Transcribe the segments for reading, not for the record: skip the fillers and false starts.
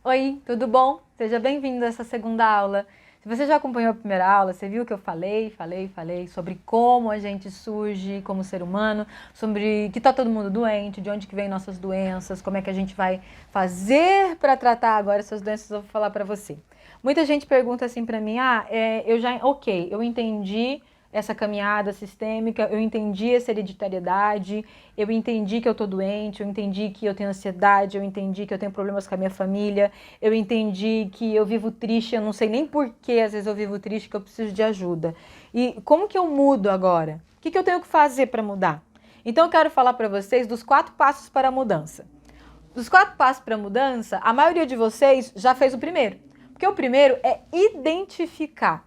Oi, tudo bom? Seja bem-vindo a essa segunda aula. Se você já acompanhou a primeira aula, você viu que eu falei sobre como a gente surge como ser humano, sobre que tá todo mundo doente, de onde que vem nossas doenças, como é que a gente vai fazer para tratar agora essas doenças, eu vou falar para você. Muita gente pergunta assim para mim, eu entendi essa caminhada sistêmica, eu entendi essa hereditariedade, eu entendi que eu tô doente, eu entendi que eu tenho ansiedade, eu entendi que eu tenho problemas com a minha família, eu entendi que eu vivo triste, eu não sei nem por que às vezes eu vivo triste, que eu preciso de ajuda. E como que eu mudo agora? O que eu tenho que fazer para mudar? Então eu quero falar para vocês dos 4 passos para a mudança. Dos 4 passos para a mudança, a maioria de vocês já fez o primeiro. Porque o primeiro é identificar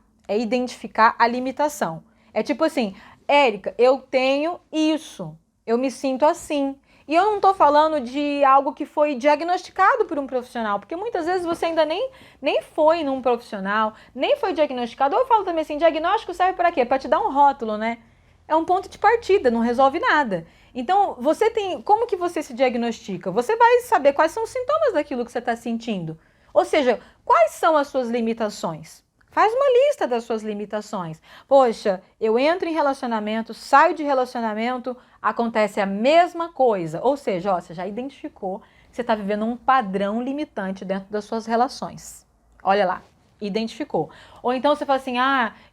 a limitação. É tipo assim, Érica, eu tenho isso, eu me sinto assim. E eu não estou falando de algo que foi diagnosticado por um profissional, porque muitas vezes você ainda nem foi num profissional, nem foi diagnosticado. Ou eu falo também assim, diagnóstico serve para quê? Para te dar um rótulo, né? É um ponto de partida, não resolve nada. Então, como que você se diagnostica? Você vai saber quais são os sintomas daquilo que você está sentindo. Ou seja, quais são as suas limitações? Faz uma lista das suas limitações. Poxa, eu entro em relacionamento, saio de relacionamento, acontece a mesma coisa. Ou seja, você já identificou que você está vivendo um padrão limitante dentro das suas relações. Olha lá, identificou. Ou então você fala assim,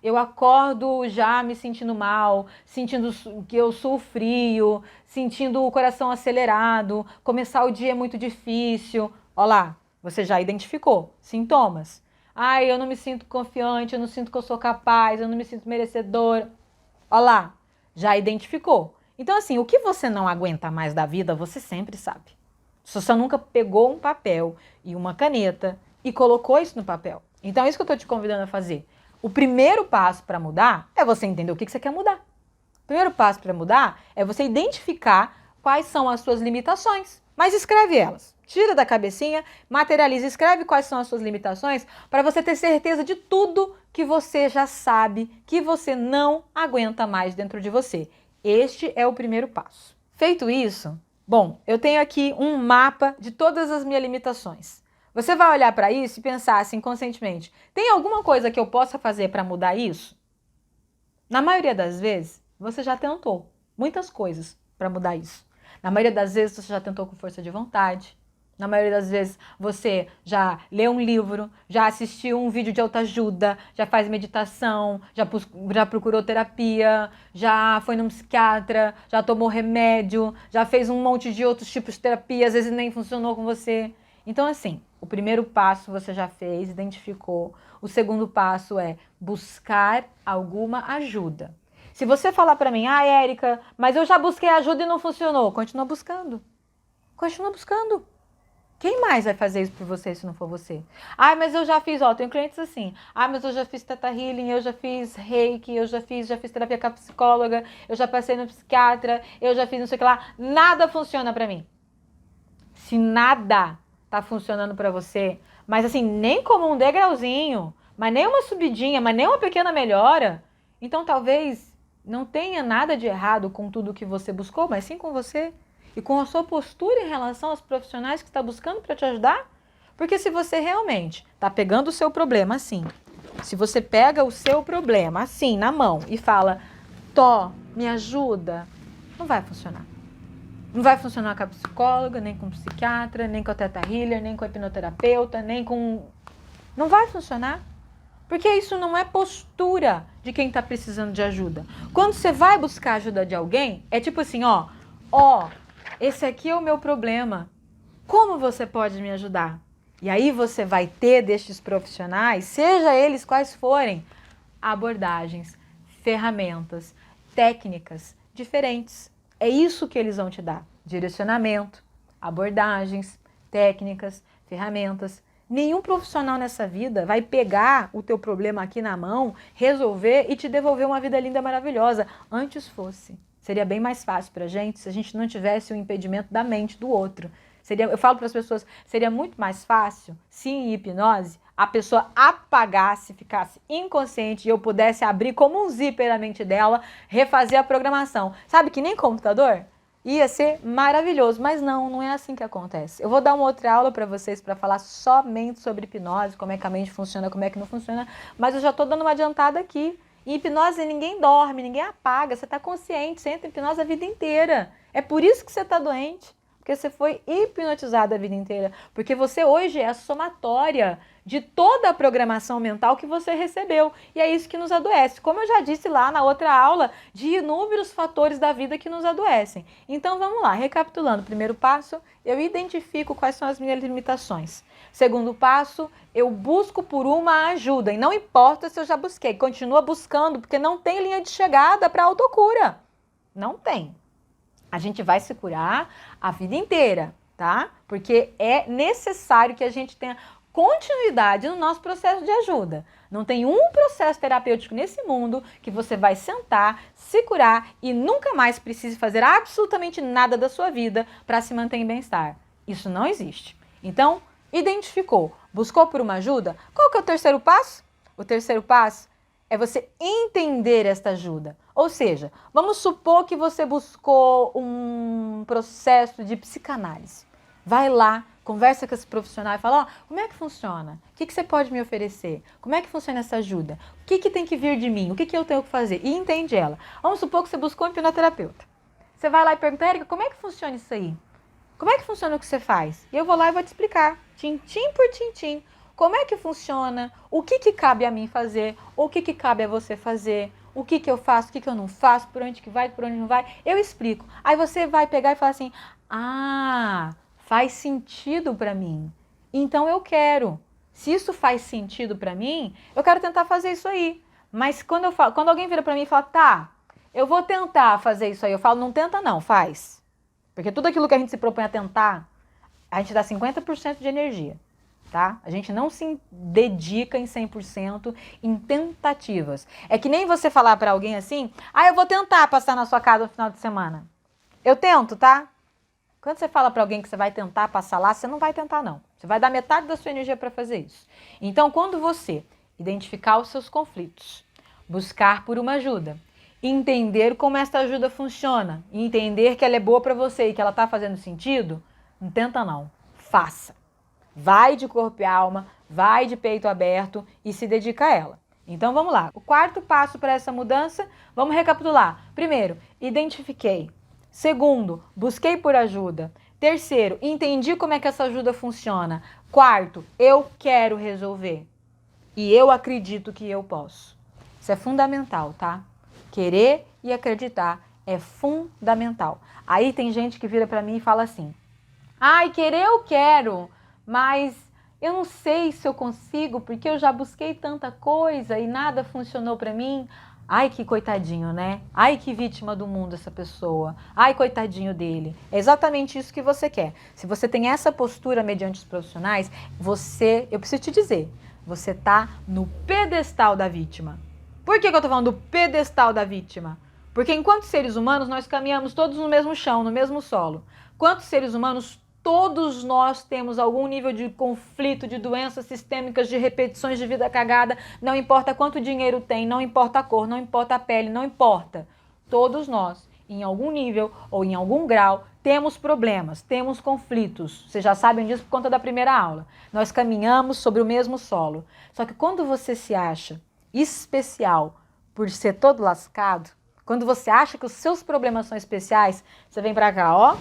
eu acordo já me sentindo mal, sentindo que eu suo frio, sentindo o coração acelerado, começar o dia é muito difícil. Olha lá, você já identificou sintomas. Eu não me sinto confiante, eu não sinto que eu sou capaz, eu não me sinto merecedora. Olha lá, já identificou. Então, assim, o que você não aguenta mais da vida, você sempre sabe. Se você nunca pegou um papel e uma caneta e colocou isso no papel. Então, é isso que eu estou te convidando a fazer. O primeiro passo para mudar é você entender o que você quer mudar. O primeiro passo para mudar é você identificar quais são as suas limitações. Mas escreve elas. Tira da cabecinha, materializa, escreve quais são as suas limitações para você ter certeza de tudo que você já sabe que você não aguenta mais dentro de você. Este é o primeiro passo. Feito isso, bom, eu tenho aqui um mapa de todas as minhas limitações. Você vai olhar para isso e pensar assim conscientemente, tem alguma coisa que eu possa fazer para mudar isso? Na maioria das vezes, você já tentou muitas coisas para mudar isso. Na maioria das vezes, você já tentou com força de vontade. Na maioria das vezes, você já leu um livro, já assistiu um vídeo de autoajuda, já faz meditação, já procurou terapia, já foi num psiquiatra, já tomou remédio, já fez um monte de outros tipos de terapia, às vezes nem funcionou com você. Então, assim, o primeiro passo você já fez, identificou. O segundo passo é buscar alguma ajuda. Se você falar para mim, Érica, mas eu já busquei ajuda e não funcionou, continua buscando. Continua buscando. Quem mais vai fazer isso por você se não for você? Mas eu já fiz, tenho clientes assim. Mas eu já fiz Theta Healing, eu já fiz Reiki, eu já fiz terapia com a psicóloga, eu já passei no psiquiatra, eu já fiz não sei o que lá. Nada funciona pra mim. Se nada tá funcionando pra você, mas assim, nem como um degrauzinho, mas nem uma subidinha, mas nem uma pequena melhora, então talvez não tenha nada de errado com tudo que você buscou, mas sim com você. E com a sua postura em relação aos profissionais que está buscando para te ajudar. Porque se você realmente está pegando o seu problema assim, se você pega o seu problema assim na mão e fala, me ajuda, não vai funcionar. Não vai funcionar com a psicóloga, nem com o psiquiatra, nem com a Theta Healer, nem com a hipnoterapeuta, nem com... Não vai funcionar. Porque isso não é postura de quem está precisando de ajuda. Quando você vai buscar a ajuda de alguém, é tipo assim, esse aqui é o meu problema. Como você pode me ajudar? E aí você vai ter destes profissionais, seja eles quais forem, abordagens, ferramentas, técnicas diferentes. É isso que eles vão te dar. Direcionamento, abordagens, técnicas, ferramentas. Nenhum profissional nessa vida vai pegar o teu problema aqui na mão, resolver e te devolver uma vida linda, maravilhosa. Antes fosse. Seria bem mais fácil para a gente se a gente não tivesse o impedimento da mente do outro. Eu falo para as pessoas, seria muito mais fácil se em hipnose a pessoa apagasse, ficasse inconsciente e eu pudesse abrir como um zíper a mente dela, refazer a programação. Sabe que nem computador? Ia ser maravilhoso, mas não é assim que acontece. Eu vou dar uma outra aula para vocês para falar somente sobre hipnose, como é que a mente funciona, como é que não funciona, mas eu já estou dando uma adiantada aqui. Em hipnose ninguém dorme, ninguém apaga, você está consciente, você entra em hipnose a vida inteira. É por isso que você está doente, porque você foi hipnotizado a vida inteira, porque você hoje é a somatória de toda a programação mental que você recebeu. E é isso que nos adoece. Como eu já disse lá na outra aula, de inúmeros fatores da vida que nos adoecem. Então vamos lá, recapitulando. Primeiro passo, eu identifico quais são as minhas limitações. Segundo passo, eu busco por uma ajuda. E não importa se eu já busquei, continua buscando, porque não tem linha de chegada para autocura. Não tem. A gente vai se curar a vida inteira, tá? Porque é necessário que a gente tenha continuidade no nosso processo de ajuda. Não tem um processo terapêutico nesse mundo que você vai sentar, se curar e nunca mais precise fazer absolutamente nada da sua vida para se manter em bem-estar. Isso não existe. Então, identificou, buscou por uma ajuda? Qual que é o terceiro passo? O terceiro passo é você entender esta ajuda. Ou seja, vamos supor que você buscou um processo de psicanálise. Vai lá, conversa com esse profissional e fala, ó, como é que funciona? O que você pode me oferecer? Como é que funciona essa ajuda? O que tem que vir de mim? O que eu tenho que fazer? E entende ela. Vamos supor que você buscou um hipnoterapeuta. Você vai lá e pergunta, Érica, como é que funciona isso aí? Como é que funciona o que você faz? E eu vou lá e vou te explicar, tintim por tintim, como é que funciona, o que cabe a mim fazer, o que cabe a você fazer, o que eu faço, o que eu não faço, por onde que vai, por onde não vai. Eu explico. Aí você vai pegar e falar assim, faz sentido para mim, então eu quero. Se isso faz sentido para mim, eu quero tentar fazer isso aí. Mas quando alguém vira para mim e fala, tá, eu vou tentar fazer isso aí, eu falo, não tenta não, faz. Porque tudo aquilo que a gente se propõe a tentar, a gente dá 50% de energia, tá? A gente não se dedica em 100% em tentativas. É que nem você falar para alguém assim, eu vou tentar passar na sua casa no final de semana. Eu tento, tá? Quando você fala para alguém que você vai tentar passar lá, você não vai tentar não. Você vai dar metade da sua energia para fazer isso. Então, quando você identificar os seus conflitos, buscar por uma ajuda, entender como essa ajuda funciona, entender que ela é boa para você e que ela está fazendo sentido, não tenta não, faça. Vai de corpo e alma, vai de peito aberto e se dedica a ela. Então vamos lá. O quarto passo para essa mudança, vamos recapitular. Primeiro, identifiquei. Segundo, busquei por ajuda. Terceiro, entendi como é que essa ajuda funciona. Quarto, eu quero resolver. E eu acredito que eu posso. Isso é fundamental, tá? Querer e acreditar é fundamental. Aí tem gente que vira para mim e fala assim, querer eu quero, mas eu não sei se eu consigo porque eu já busquei tanta coisa e nada funcionou para mim. Ai, que coitadinho, né? Ai, que vítima do mundo essa pessoa. Ai, coitadinho dele. É exatamente isso que você quer. Se você tem essa postura mediante os profissionais, eu preciso te dizer, você tá no pedestal da vítima. Por que eu tô falando do pedestal da vítima? Porque enquanto seres humanos, nós caminhamos todos no mesmo chão, no mesmo solo. Quanto seres humanos, todos nós temos algum nível de conflito, de doenças sistêmicas, de repetições de vida cagada, não importa quanto dinheiro tem, não importa a cor, não importa a pele, não importa. Todos nós, em algum nível ou em algum grau, temos problemas, temos conflitos. Vocês já sabem disso por conta da primeira aula. Nós caminhamos sobre o mesmo solo. Só que quando você se acha especial por ser todo lascado, quando você acha que os seus problemas são especiais, você vem pra cá, ó,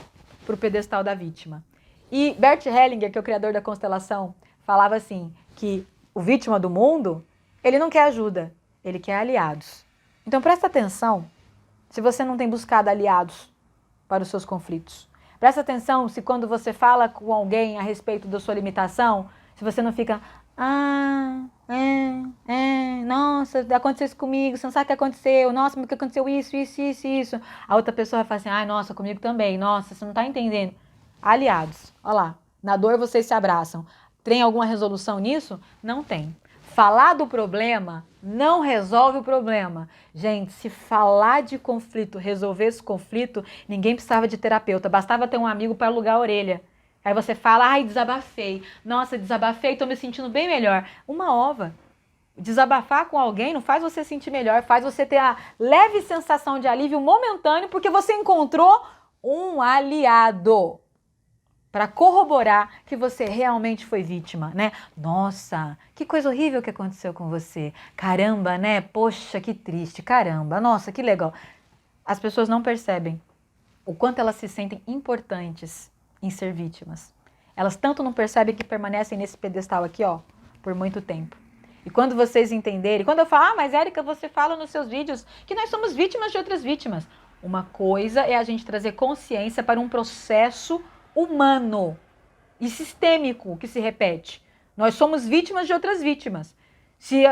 pro pedestal da vítima. E Bert Hellinger, que é o criador da constelação, falava assim, que o vítima do mundo, ele não quer ajuda, ele quer aliados. Então presta atenção se você não tem buscado aliados para os seus conflitos. Presta atenção se quando você fala com alguém a respeito da sua limitação, se você não fica, nossa, aconteceu isso comigo, você não sabe o que aconteceu, nossa, mas o que aconteceu isso. A outra pessoa vai falar assim, nossa, comigo também, nossa, você não está entendendo. Aliados, olha lá, na dor vocês se abraçam. Tem alguma resolução nisso? Não tem. Falar do problema não resolve o problema. Gente, se falar de conflito, resolver esse conflito, ninguém precisava de terapeuta, bastava ter um amigo para alugar a orelha. Aí você fala, desabafei. Nossa, desabafei, tô me sentindo bem melhor. Uma ova. Desabafar com alguém não faz você sentir melhor, faz você ter a leve sensação de alívio momentâneo, porque você encontrou um aliado para corroborar que você realmente foi vítima, né? Nossa, que coisa horrível que aconteceu com você. Caramba, né? Poxa, que triste. Caramba, nossa, que legal. As pessoas não percebem o quanto elas se sentem importantes em ser vítimas. Elas tanto não percebem que permanecem nesse pedestal aqui, ó, por muito tempo. E quando vocês entenderem, quando eu falo, mas Érica, você fala nos seus vídeos que nós somos vítimas de outras vítimas. Uma coisa é a gente trazer consciência para um processo humano e sistêmico que se repete. Nós somos vítimas de outras vítimas. Se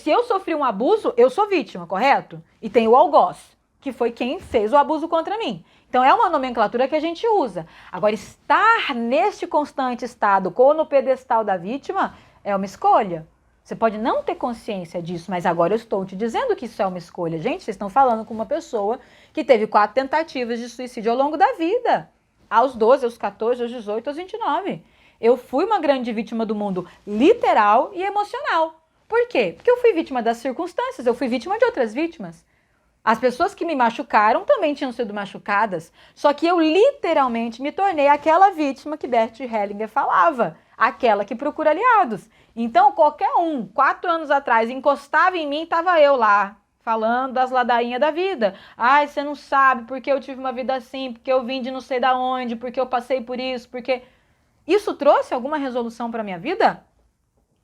eu sofri um abuso, eu sou vítima, correto? E tem o algoz, que foi quem fez o abuso contra mim. Então é uma nomenclatura que a gente usa. Agora, estar neste constante estado ou no pedestal da vítima é uma escolha. Você pode não ter consciência disso, mas agora eu estou te dizendo que isso é uma escolha. Gente, vocês estão falando com uma pessoa que teve 4 tentativas de suicídio ao longo da vida. Aos 12, aos 14, aos 18, aos 29. Eu fui uma grande vítima do mundo literal e emocional. Por quê? Porque eu fui vítima das circunstâncias, eu fui vítima de outras vítimas. As pessoas que me machucaram também tinham sido machucadas. Só que eu literalmente me tornei aquela vítima que Bert Hellinger falava. Aquela que procura aliados. Então, qualquer um, 4 anos atrás, encostava em mim, estava eu lá, falando das ladainhas da vida. Ai, você não sabe porque eu tive uma vida assim, porque eu vim de não sei da onde, porque eu passei por isso, porque... Isso trouxe alguma resolução para minha vida?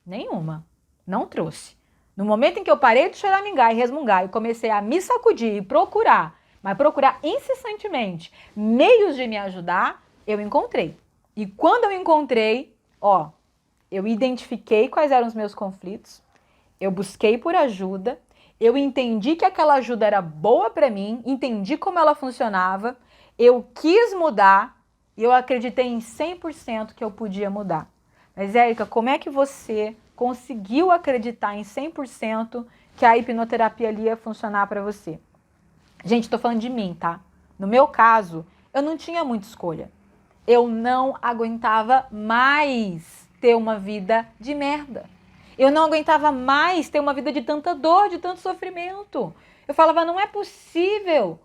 Nenhuma. Não trouxe. No momento em que eu parei de choramingar e resmungar e comecei a me sacudir e procurar, mas procurar incessantemente meios de me ajudar, eu encontrei. E quando eu encontrei, ó, eu identifiquei quais eram os meus conflitos, eu busquei por ajuda, eu entendi que aquela ajuda era boa para mim, entendi como ela funcionava, eu quis mudar e eu acreditei em 100% que eu podia mudar. Mas, Érica, como é que você conseguiu acreditar em 100% que a hipnoterapia ali ia funcionar para você? Gente, tô falando de mim, tá? No meu caso, eu não tinha muita escolha. Eu não aguentava mais ter uma vida de merda. Eu não aguentava mais ter uma vida de tanta dor, de tanto sofrimento. Eu falava, não é possível.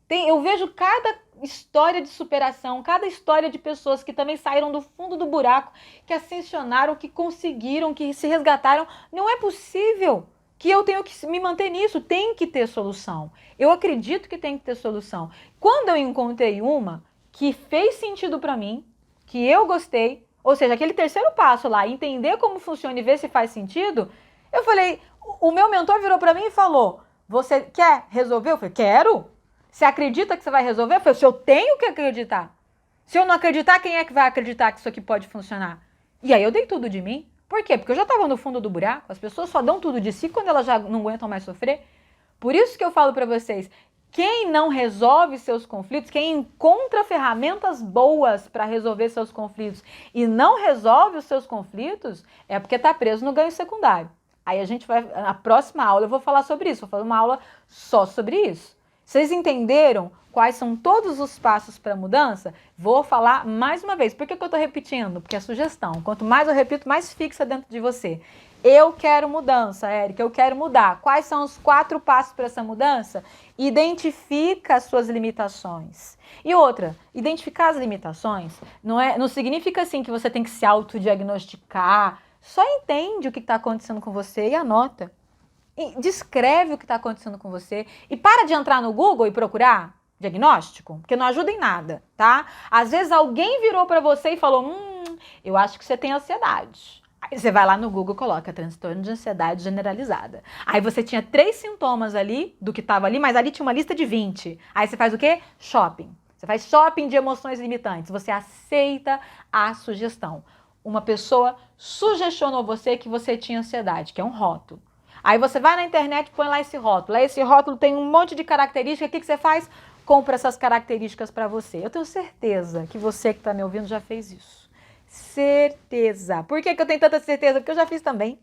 Eu vejo cada história de superação, cada história de pessoas que também saíram do fundo do buraco, que ascensionaram, que conseguiram, que se resgataram. Não é possível que eu tenho que me manter nisso. Tem que ter solução. Eu acredito que tem que ter solução. Quando eu encontrei uma que fez sentido para mim, que eu gostei, ou seja, aquele terceiro passo lá, entender como funciona e ver se faz sentido, eu falei, o meu mentor virou para mim e falou, você quer resolver? Eu falei, quero. Você acredita que você vai resolver? Eu falei, se eu tenho que acreditar. Se eu não acreditar, quem é que vai acreditar que isso aqui pode funcionar? E aí eu dei tudo de mim. Por quê? Porque eu já estava no fundo do buraco. As pessoas só dão tudo de si quando elas já não aguentam mais sofrer. Por isso que eu falo para vocês, quem não resolve seus conflitos, quem encontra ferramentas boas para resolver seus conflitos e não resolve os seus conflitos, é porque está preso no ganho secundário. Aí a gente vai, na próxima aula eu vou falar sobre isso, vou fazer uma aula só sobre isso. Vocês entenderam quais são todos os passos para a mudança? Vou falar mais uma vez. Por que eu estou repetindo? Porque é sugestão. Quanto mais eu repito, mais fixa dentro de você. Eu quero mudança, Érica, eu quero mudar. Quais são os 4 passos para essa mudança? Identifica as suas limitações. E outra, identificar as limitações não significa assim que você tem que se autodiagnosticar. Só entende o que está acontecendo com você e anota. E descreve o que está acontecendo com você e para de entrar no Google e procurar diagnóstico, porque não ajuda em nada, tá? Às vezes alguém virou para você e falou, eu acho que você tem ansiedade. Aí você vai lá no Google e coloca transtorno de ansiedade generalizada. Aí você tinha 3 sintomas ali do que estava ali, mas ali tinha uma lista de 20. Aí você faz o quê? Shopping. Você faz shopping de emoções limitantes. Você aceita a sugestão. Uma pessoa sugestionou você que você tinha ansiedade, que é um rótulo. Aí você vai na internet e põe lá esse rótulo. Aí esse rótulo tem um monte de características. O que você faz? Compra essas características para você. Eu tenho certeza que você que está me ouvindo já fez isso. Certeza. Por que eu tenho tanta certeza? Porque eu já fiz também.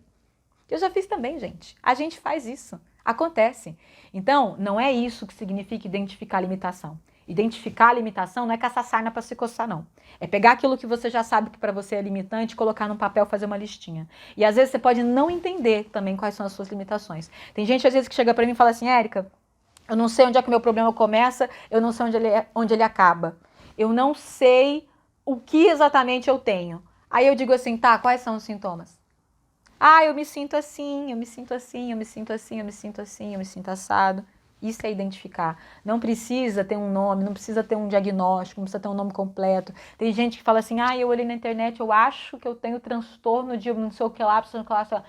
Eu já fiz também, gente. A gente faz isso. Acontece. Então, não é isso que significa identificar a limitação. Identificar a limitação não é caçar sarna para se coçar, não. É pegar aquilo que você já sabe que para você é limitante, colocar num papel, fazer uma listinha. E às vezes você pode não entender também quais são as suas limitações. Tem gente às vezes que chega para mim e fala assim, Érica, Eu não sei onde é que o meu problema começa, eu não sei onde ele acaba. Eu não sei o que exatamente eu tenho. Aí eu digo assim, tá, quais são os sintomas? Ah, eu me sinto assim, eu me sinto assim, eu me sinto assim, eu me sinto assim, eu me sinto assado. Isso é identificar. Não precisa ter um nome, não precisa ter um diagnóstico, não precisa ter um nome completo. Tem gente que fala assim, ah, eu olhei na internet, eu acho que eu tenho transtorno de não sei o que lá, não sei o que lá.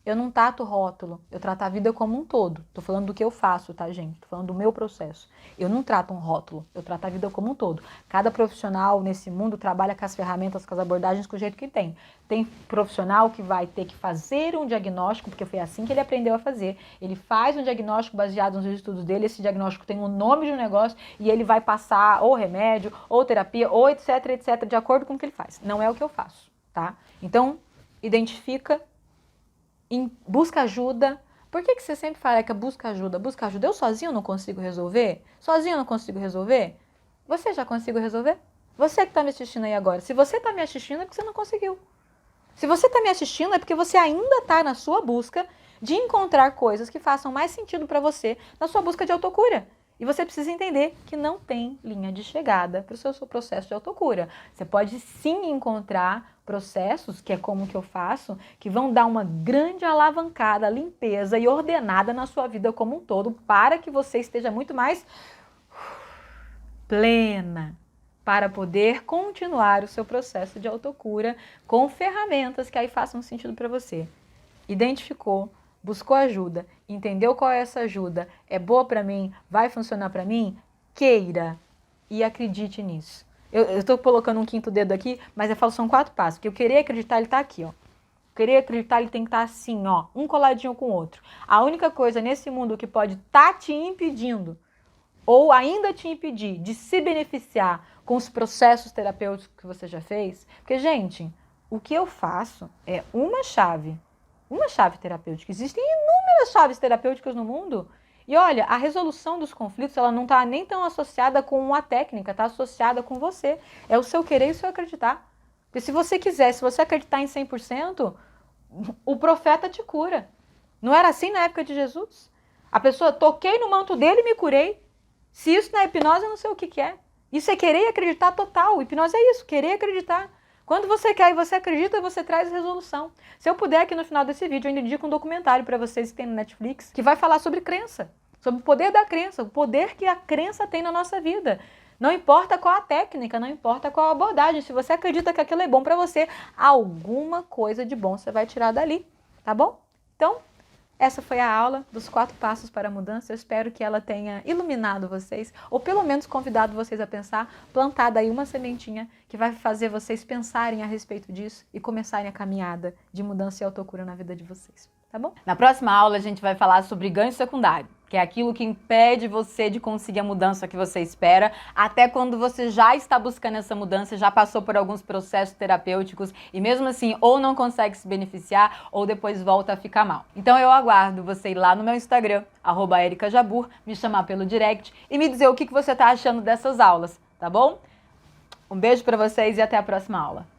Eu não trato rótulo, eu trato a vida como um todo. Tô falando do que eu faço, tá, gente? Tô falando do meu processo. Eu não trato um rótulo, eu trato a vida como um todo. Cada profissional nesse mundo trabalha com as ferramentas, com as abordagens, com o jeito que tem. Tem profissional que vai ter que fazer um diagnóstico, porque foi assim que ele aprendeu a fazer. Ele faz um diagnóstico baseado nos estudos dele, esse diagnóstico tem o nome de um negócio e ele vai passar ou remédio, ou terapia, ou etc, etc, de acordo com o que ele faz. Não é o que eu faço, tá? Então, identifica, busca ajuda. Por que você sempre fala que busca ajuda? Busca ajuda. Eu sozinho não consigo resolver? Sozinho não consigo resolver? Você já conseguiu resolver? Você que está me assistindo aí agora. Se você está me assistindo é porque você não conseguiu. Se você está me assistindo é porque você ainda está na sua busca de encontrar coisas que façam mais sentido para você na sua busca de autocura. E você precisa entender que não tem linha de chegada para o seu processo de autocura. Você pode sim encontrar processos, que é como que eu faço, que vão dar uma grande alavancada, limpeza e ordenada na sua vida como um todo, para que você esteja muito mais plena, para poder continuar o seu processo de autocura com ferramentas que aí façam sentido para você. Identificou, buscou ajuda, entendeu qual é essa ajuda, é boa para mim, vai funcionar para mim? Queira e acredite nisso. Eu estou colocando um quinto dedo aqui, mas eu falo são 4 passos, porque eu querer acreditar, ele está aqui, ó. Querer acreditar, ele tem que estar assim, ó, um coladinho com o outro. A única coisa nesse mundo que pode estar te impedindo ou ainda te impedir de se beneficiar com os processos terapêuticos que você já fez, porque, gente, o que eu faço é uma chave terapêutica. Existem inúmeras chaves terapêuticas no mundo. E olha, a resolução dos conflitos, ela não está nem tão associada com uma técnica, está associada com você. É o seu querer e o seu acreditar. Porque se você quiser, se você acreditar em 100%, o profeta te cura. Não era assim na época de Jesus? A pessoa, toquei no manto dele e me curei. Se isso não é hipnose, eu não sei o que é. Isso é querer e acreditar total. Hipnose é isso, querer e acreditar. Quando você quer e você acredita, você traz resolução. Se eu puder, aqui no final desse vídeo, eu ainda indico um documentário para vocês que tem no Netflix, que vai falar sobre crença, sobre o poder da crença, o poder que a crença tem na nossa vida. Não importa qual a técnica, não importa qual a abordagem, se você acredita que aquilo é bom para você, alguma coisa de bom você vai tirar dali, tá bom? Então, essa foi a aula dos 4 passos para a mudança. Eu espero que ela tenha iluminado vocês, ou pelo menos convidado vocês a pensar, plantado aí uma sementinha que vai fazer vocês pensarem a respeito disso e começarem a caminhada de mudança e autocura na vida de vocês, tá bom? Na próxima aula a gente vai falar sobre ganho secundário, que é aquilo que impede você de conseguir a mudança que você espera, até quando você já está buscando essa mudança, já passou por alguns processos terapêuticos e mesmo assim ou não consegue se beneficiar ou depois volta a ficar mal. Então eu aguardo você ir lá no meu Instagram, @ericajabur, me chamar pelo direct e me dizer o que você está achando dessas aulas, tá bom? Um beijo para vocês e até a próxima aula.